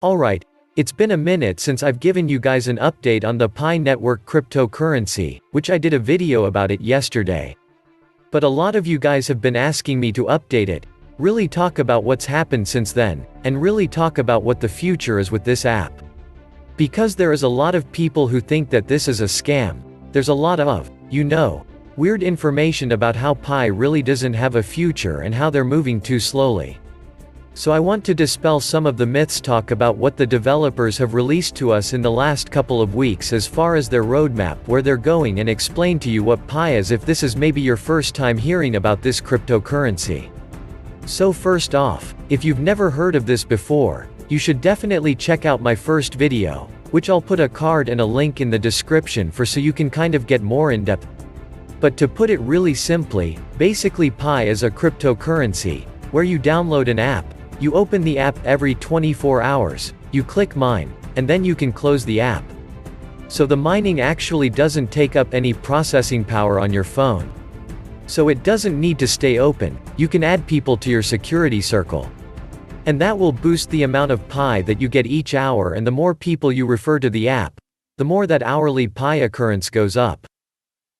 Alright, it's been a minute since I've given you guys an update on the Pi network cryptocurrency, which I did a video about it yesterday. But a lot of you guys have been asking me to update it, really talk about what's happened since then, and really talk about what the future is with this app. Because there is a lot of people who think that this is a scam, there's a lot of, weird information about how Pi really doesn't have a future and how they're moving too slowly. So I want to dispel some of the myths, talk about what the developers have released to us in the last couple of weeks as far as their roadmap, where they're going, and explain to you what Pi is if this is maybe your first time hearing about this cryptocurrency. So first off, if you've never heard of this before, you should definitely check out my first video, which I'll put a card and a link in the description for, so you can kind of get more in depth. But to put it really simply, basically Pi is a cryptocurrency, where you download an app, you open the app every 24 hours, you click mine, and then you can close the app. So the mining actually doesn't take up any processing power on your phone. So it doesn't need to stay open, you can add people to your security circle. And that will boost the amount of Pi that you get each hour, and the more people you refer to the app, the more that hourly Pi occurrence goes up.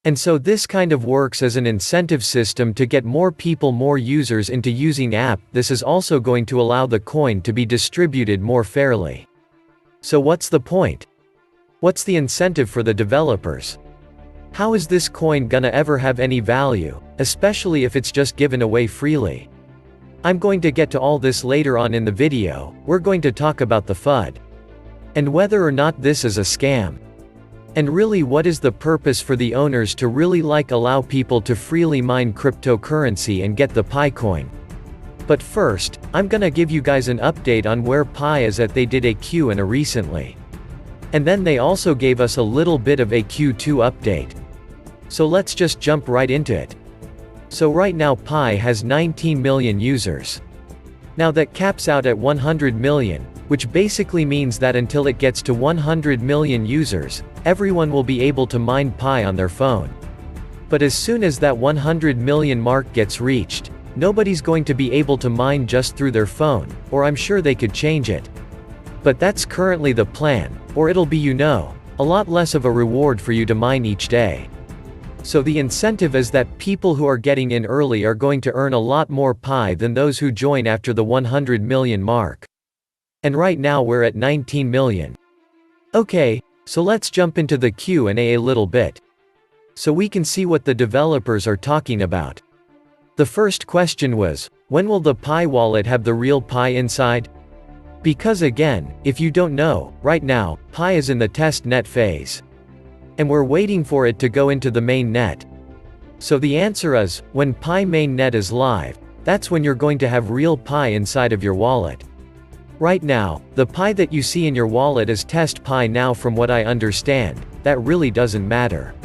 And so this kind of works as an incentive system to get more people, more users into using app. This is also going to allow the coin to be distributed more fairly. So what's the point? What's the incentive for the developers? How is this coin gonna ever have any value, especially if it's just given away freely? I'm going to get to all this later on in the video. We're going to talk about the FUD. And whether or not this is a scam. And really, what is the purpose for the owners to really allow people to freely mine cryptocurrency and get the Pi coin? But first, I'm gonna give you guys an update on where Pi is at. They did a Q&A recently. And then they also gave us a little bit of a Q2 update. So let's just jump right into it. So right now Pi has 19 million users. Now that caps out at 100 million, which basically means that until it gets to 100 million users, everyone will be able to mine Pi on their phone. But as soon as that 100 million mark gets reached, nobody's going to be able to mine just through their phone, or I'm sure they could change it. But that's currently the plan, or it'll be a lot less of a reward for you to mine each day. So the incentive is that people who are getting in early are going to earn a lot more Pi than those who join after the 100 million mark. And right now we're at 19 million. Okay, so let's jump into the Q&A a little bit, so we can see what the developers are talking about. The first question was, when will the Pi wallet have the real Pi inside? Because again, if you don't know, right now, Pi is in the test net phase. And we're waiting for it to go into the main net. So the answer is, when Pi main net is live, that's when you're going to have real Pi inside of your wallet. Right now, the Pi that you see in your wallet is test Pi. Now from what I understand, that really doesn't matter.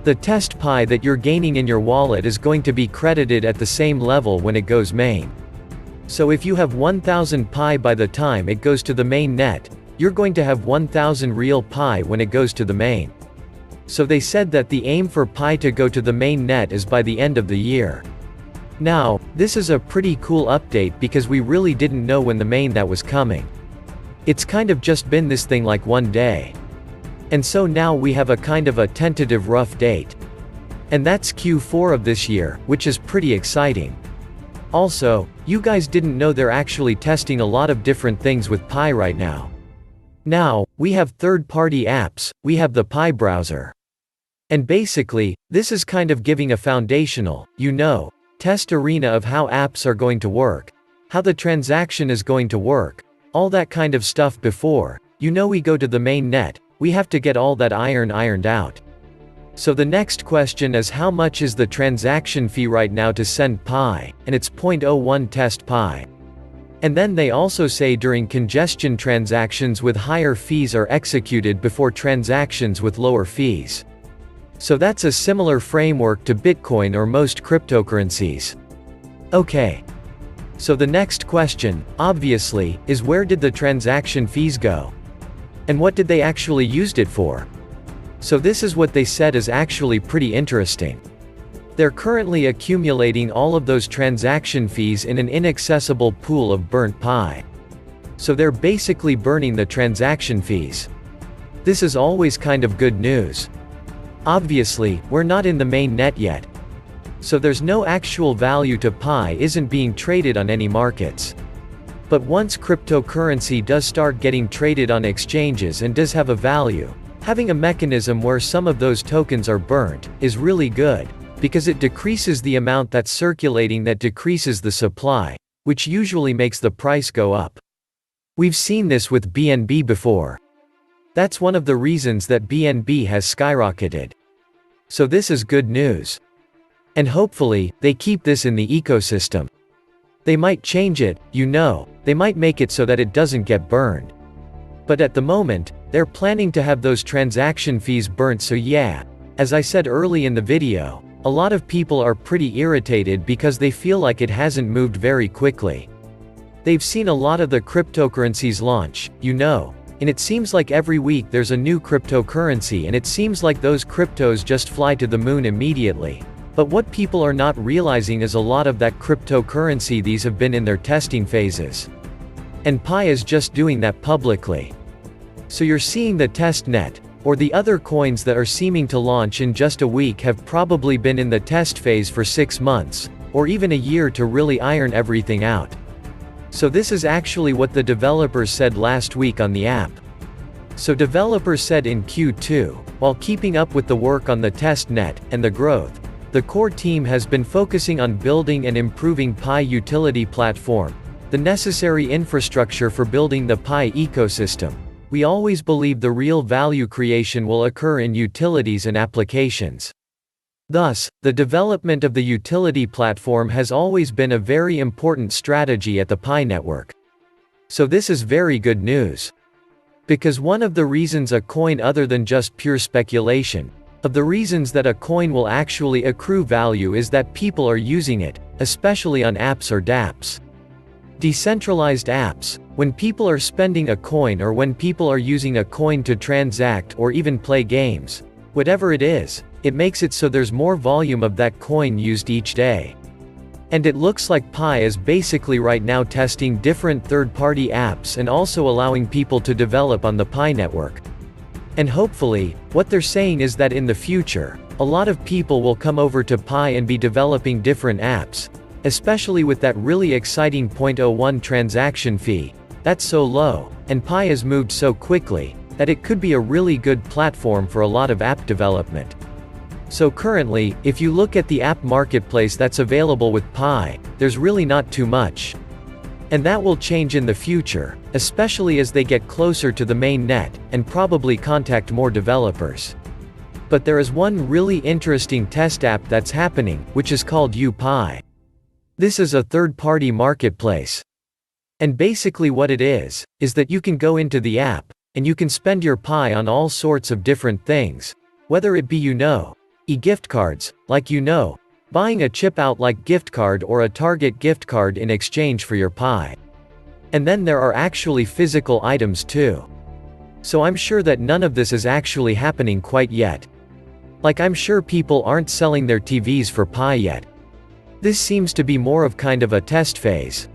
The test Pi that you're gaining in your wallet is going to be credited at the same level when it goes main. So if you have 1000 Pi by the time it goes to the main net, you're going to have 1000 real Pi when it goes to the main. So they said that the aim for Pi to go to the main net is by the end of the year. Now, this is a pretty cool update because we really didn't know when the main that was coming. It's kind of just been this thing like one day. And so now we have a kind of a tentative rough date. And that's Q4 of this year, which is pretty exciting. Also, you guys didn't know they're actually testing a lot of different things with Pi right now. Now, we have third-party apps, we have the Pi browser. And basically, this is kind of giving a foundational, test arena of how apps are going to work, how the transaction is going to work, all that kind of stuff before, we go to the main net, we have to get all that ironed out. So the next question is, how much is the transaction fee right now to send Pi, and it's 0.01 test Pi. And then they also say during congestion transactions with higher fees are executed before transactions with lower fees. So that's a similar framework to Bitcoin or most cryptocurrencies. Okay. So the next question, obviously, is where did the transaction fees go? And what did they actually used it for? So this is what they said is actually pretty interesting. They're currently accumulating all of those transaction fees in an inaccessible pool of burnt Pi. So they're basically burning the transaction fees. This is always kind of good news. Obviously, we're not in the main net yet. So there's no actual value to Pi isn't being traded on any markets. But once cryptocurrency does start getting traded on exchanges and does have a value, having a mechanism where some of those tokens are burnt is really good, because it decreases the amount that's circulating, that decreases the supply, which usually makes the price go up. We've seen this with BNB before. That's one of the reasons that BNB has skyrocketed. So this is good news. And hopefully, they keep this in the ecosystem. They might change it, they might make it so that it doesn't get burned. But at the moment, they're planning to have those transaction fees burnt, so yeah, as I said early in the video, a lot of people are pretty irritated because they feel like it hasn't moved very quickly. They've seen a lot of the cryptocurrencies launch, and it seems like every week there's a new cryptocurrency, and it seems like those cryptos just fly to the moon immediately. But what people are not realizing is a lot of that cryptocurrency, these have been in their testing phases. And Pi is just doing that publicly. So you're seeing the test net, or the other coins that are seeming to launch in just a week, have probably been in the test phase for 6 months, or even a year to really iron everything out. So this is actually what the developers said last week on the app. So developers said in Q2, while keeping up with the work on the test net and the growth, the core team has been focusing on building and improving Pi utility platform, the necessary infrastructure for building the Pi ecosystem. We always believe the real value creation will occur in utilities and applications. Thus, the development of the utility platform has always been a very important strategy at the Pi network. So this is very good news. Because one of the reasons a coin, other than just pure speculation, of the reasons that a coin will actually accrue value is that people are using it, especially on apps or dApps. Decentralized apps, when people are spending a coin or when people are using a coin to transact or even play games, whatever it is, it makes it so there's more volume of that coin used each day. And it looks like Pi is basically right now testing different third-party apps and also allowing people to develop on the Pi network. And hopefully, what they're saying is that in the future, a lot of people will come over to Pi and be developing different apps, especially with that really exciting 0.01 transaction fee. That's so low, and Pi has moved so quickly, that it could be a really good platform for a lot of app development. So currently, if you look at the app marketplace that's available with Pi, there's really not too much. And that will change in the future, especially as they get closer to the main net, and probably contact more developers. But there is one really interesting test app that's happening, which is called UPi. This is a third-party marketplace. And basically what it is that you can go into the app, and you can spend your Pi on all sorts of different things. Whether it be e-gift cards, like buying a chip out like gift card or a Target gift card in exchange for your Pi. And then there are actually physical items too. So I'm sure that none of this is actually happening quite yet. Like I'm sure people aren't selling their TVs for Pi yet. This seems to be more of kind of a test phase.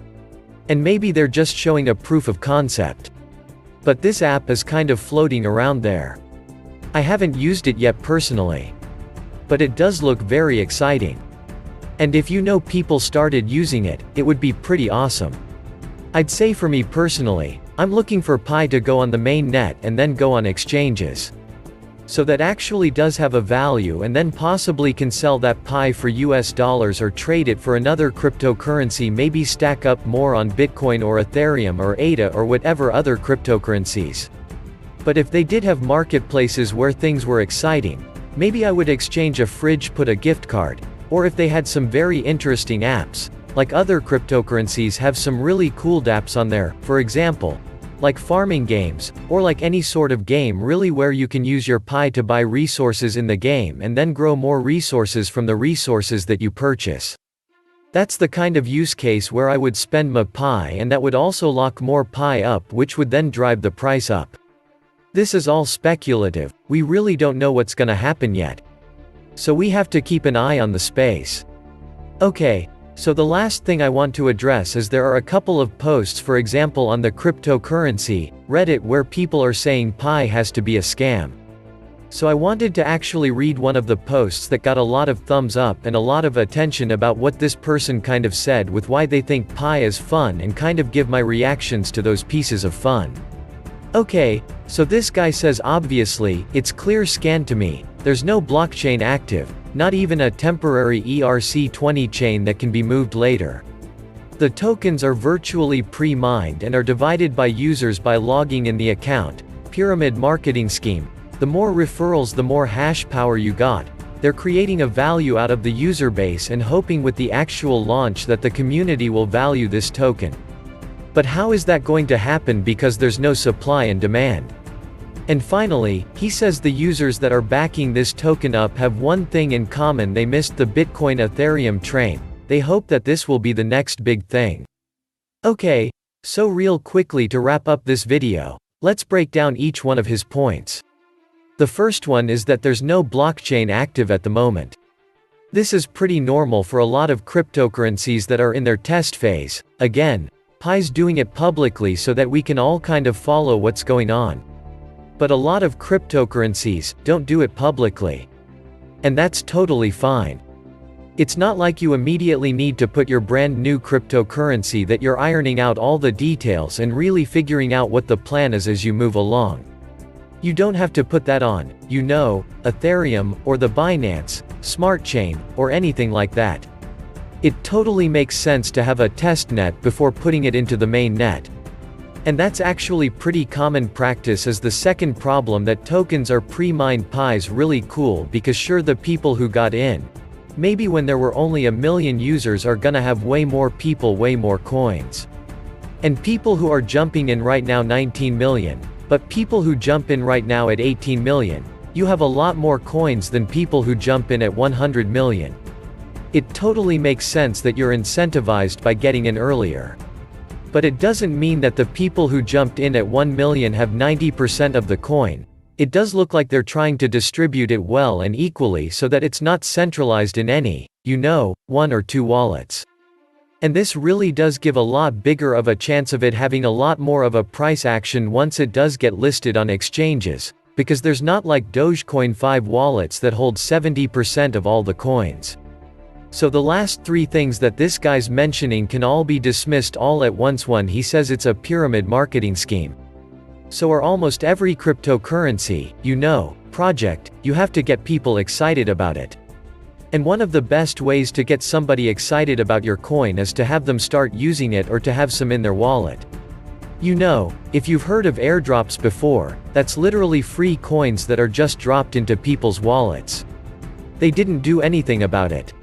And maybe they're just showing a proof of concept. But this app is kind of floating around there. I haven't used it yet personally. But it does look very exciting. And if people started using it, it would be pretty awesome. I'd say for me personally, I'm looking for Pi to go on the main net and then go on exchanges. So that actually does have a value, and then possibly can sell that Pi for US dollars or trade it for another cryptocurrency, maybe stack up more on Bitcoin or Ethereum or ADA or whatever other cryptocurrencies. But if they did have marketplaces where things were exciting, maybe I would exchange a fridge, put a gift card, or if they had some very interesting apps, like other cryptocurrencies have some really cool dApps on there, for example, like farming games, or like any sort of game really where you can use your Pi to buy resources in the game and then grow more resources from the resources that you purchase. That's the kind of use case where I would spend my Pi, and that would also lock more Pi up, which would then drive the price up. This is all speculative, we really don't know what's gonna happen yet. So we have to keep an eye on the space. Okay, So the last thing I want to address is there are a couple of posts, for example on the cryptocurrency Reddit, where people are saying Pi has to be a scam. So I wanted to actually read one of the posts that got a lot of thumbs up and a lot of attention about what this person kind of said with why they think Pi is fun, and kind of give my reactions to those pieces of fun. Okay, so this guy says obviously, it's clear scam to me, there's no blockchain active, not even a temporary ERC20 chain that can be moved later. The tokens are virtually pre-mined and are divided by users by logging in the account. Pyramid marketing scheme. The more referrals, the more hash power you got. They're creating a value out of the user base and hoping with the actual launch that the community will value this token. But how is that going to happen, because there's no supply and demand? And finally, he says the users that are backing this token up have one thing in common: they missed the Bitcoin Ethereum train. They hope that this will be the next big thing. Okay, so real quickly to wrap up this video, let's break down each one of his points. The first one is that there's no blockchain active at the moment. This is pretty normal for a lot of cryptocurrencies that are in their test phase. Again, Pi's doing it publicly so that we can all kind of follow what's going on. But a lot of cryptocurrencies don't do it publicly. And that's totally fine. It's not like you immediately need to put your brand new cryptocurrency that you're ironing out all the details and really figuring out what the plan is as you move along. You don't have to put that on, Ethereum, or the Binance Smart Chain, or anything like that. It totally makes sense to have a test net before putting it into the main net. And that's actually pretty common practice. As the second problem, that tokens are pre-mined. Pi's really cool because sure, the people who got in, maybe when there were only 1 million users, are gonna have way more people, way more coins. And people who are jumping in right now, 19 million. But people who jump in right now at 18 million, you have a lot more coins than people who jump in at 100 million. It totally makes sense that you're incentivized by getting in earlier. But it doesn't mean that the people who jumped in at 1 million have 90% of the coin. It does look like they're trying to distribute it well and equally so that it's not centralized in any, 1 or 2 wallets. And this really does give a lot bigger of a chance of it having a lot more of a price action once it does get listed on exchanges, because there's not like Dogecoin 5 wallets that hold 70% of all the coins. So the last 3 things that this guy's mentioning can all be dismissed all at once. 1, he says it's a pyramid marketing scheme. So are almost every cryptocurrency, project, you have to get people excited about it. And one of the best ways to get somebody excited about your coin is to have them start using it or to have some in their wallet. If you've heard of airdrops before, that's literally free coins that are just dropped into people's wallets. They didn't do anything about it.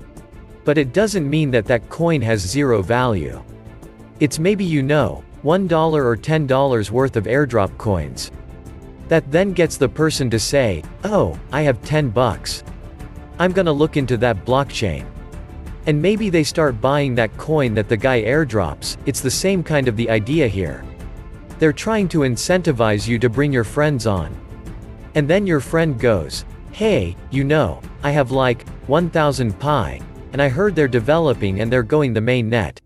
But it doesn't mean that that coin has zero value. It's maybe $1 or $10 worth of airdrop coins. That then gets the person to say, oh, I have $10. I'm gonna look into that blockchain. And maybe they start buying that coin that the guy airdrops. It's the same kind of the idea here. They're trying to incentivize you to bring your friends on. And then your friend goes, hey, I have like 1,000 Pi, and I heard they're developing and they're going the main net.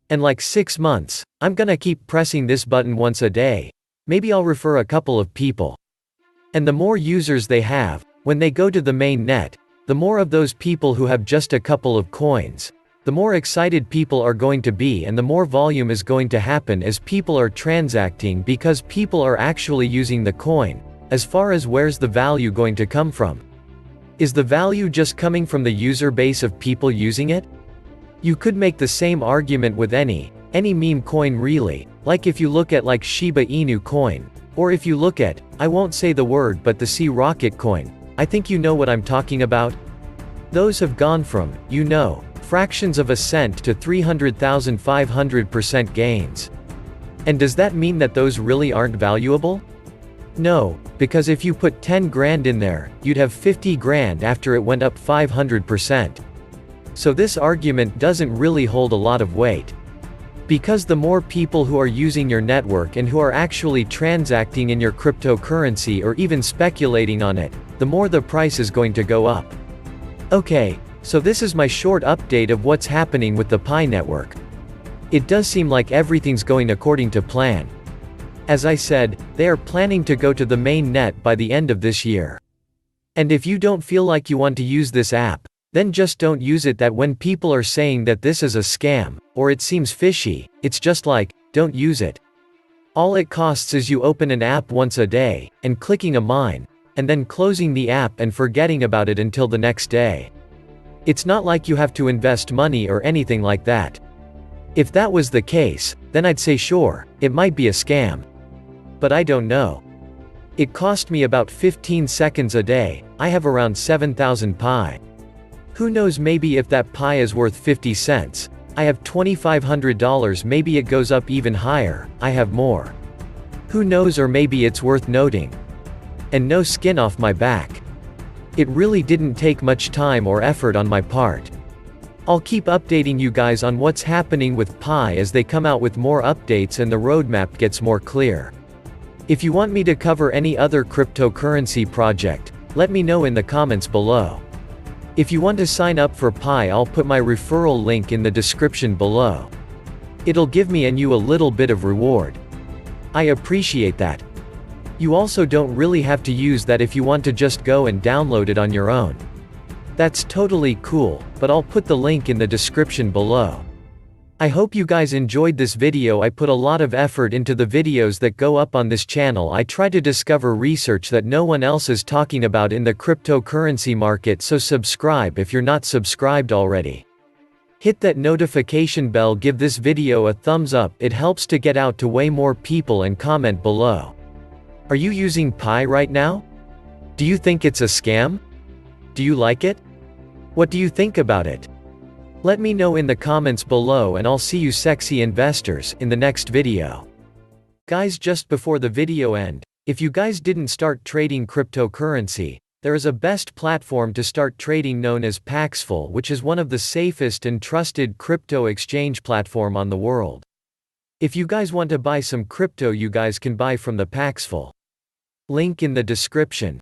And like 6 months, I'm gonna keep pressing this button once a day. Maybe I'll refer a couple of people. And the more users they have, when they go to the main net, the more of those people who have just a couple of coins, the more excited people are going to be, and the more volume is going to happen as people are transacting, because people are actually using the coin. As far as where's the value going to come from? Is the value just coming from the user base of people using it? You could make the same argument with any meme coin really, like if you look at like Shiba Inu coin, or if you look at, I won't say the word, but the Sea Rocket coin. I think you know what I'm talking about. Those have gone from, fractions of a cent to 300,500% gains. And does that mean that those really aren't valuable? No, because if you put 10 grand in there, you'd have 50 grand after it went up 500%. So this argument doesn't really hold a lot of weight. Because the more people who are using your network and who are actually transacting in your cryptocurrency or even speculating on it, the more the price is going to go up. Okay, So this is my short update of what's happening with the Pi network. It does seem like everything's going according to plan. As I said, they are planning to go to the main net by the end of this year. And if you don't feel like you want to use this app, then just don't use it. That when people are saying that this is a scam, or it seems fishy, it's just like, don't use it. All it costs is you open an app once a day, and clicking a mine, and then closing the app and forgetting about it until the next day. It's not like you have to invest money or anything like that. If that was the case, then I'd say sure, it might be a scam. But I don't know. It cost me about 15 seconds a day. I have around 7,000 Pi. Who knows, maybe if that Pi is worth 50 cents, I have $2,500, maybe it goes up even higher, I have more. Who knows, or maybe it's worth noting. And no skin off my back. It really didn't take much time or effort on my part. I'll keep updating you guys on what's happening with Pi as they come out with more updates and the roadmap gets more clear. If you want me to cover any other cryptocurrency project, let me know in the comments below. If you want to sign up for Pi, I'll put my referral link in the description below. It'll give me and you a little bit of reward. I appreciate that. You also don't really have to use that if you want to just go and download it on your own. That's totally cool, but I'll put the link in the description below. I hope you guys enjoyed this video. I put a lot of effort into the videos that go up on this channel. I try to discover research that no one else is talking about in the cryptocurrency market, so subscribe if you're not subscribed already. Hit that notification bell, give this video a thumbs up, it helps to get out to way more people, and comment below. Are you using Pi right now? Do you think it's a scam? Do you like it? What do you think about it? Let me know in the comments below, and I'll see you sexy investors in the next video. Guys, just before the video end, if you guys didn't start trading cryptocurrency, there is a best platform to start trading known as Paxful, which is one of the safest and trusted crypto exchange platform on the world. If you guys want to buy some crypto, you guys can buy from the Paxful. Link in the description.